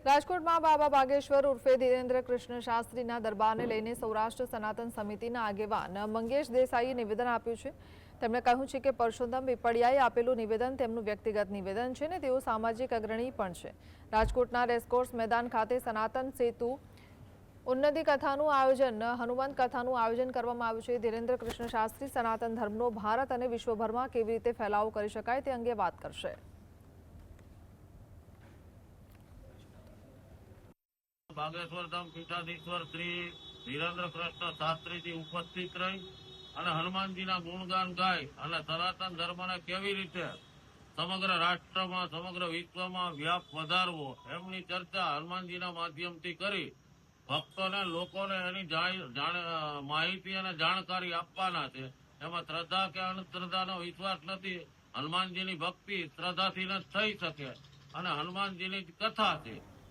રાજકોટમાં બાબા બાગેશ્વર ઉર્ફે ધીરેન્દ્ર કૃષ્ણ શાસ્ત્રીના દરબારને લઈને સૌરાષ્ટ્ર સનાતન સમિતિના આગેવાન મંગેશ દેસાઈએ નિવેદન આપ્યું છે। તેમણે કહ્યું છે કે પરસોત્તમ પીપળિયાએ આપેલું નિવેદન તેમનું વ્યક્તિગત નિવેદન છે ને તેઓ સામાજિક અગ્રણી પણ છે। રાજકોટના રેસકોર્સ મેદાન ખાતે સનાતન સેતુ ઉન્નતિ કથાનું આયોજન હનુમંત કથાનું આયોજન કરવામાં આવ્યું છે। ધીરેન્દ્ર કૃષ્ણ શાસ્ત્રી સનાતન ધર્મનો ભારત અને વિશ્વભરમાં કેવી રીતે ફેલાવો કરી શકાય તે અંગે વાત કરશે। बागेश्वर धाम पीठाधीश्वर श्री धीरेन्द्र कृष्ण शास्त्री जी उपस्थित रही અને હનુમાનજીના ગુણગાન ગાય અને સનાતન ધર્મને કેવી રીતે સમગ્ર રાષ્ટ્રમાં સમગ્ર વિશ્વમાં વ્યાપ વધારવો એમની ચર્ચા હનુમાનજીના માધ્યમથી કરી ભક્તોને લોકોને એની માહિતી અને જાણકારી આપવાના છે। એમાં શ્રદ્ધા કે અંધશ્રદ્ધાનો વિશ્વાસ નથી। હનુમાનજીની ભક્તિ શ્રદ્ધાથી જ થઈ શકે અને હનુમાનજીની જ કથા છે।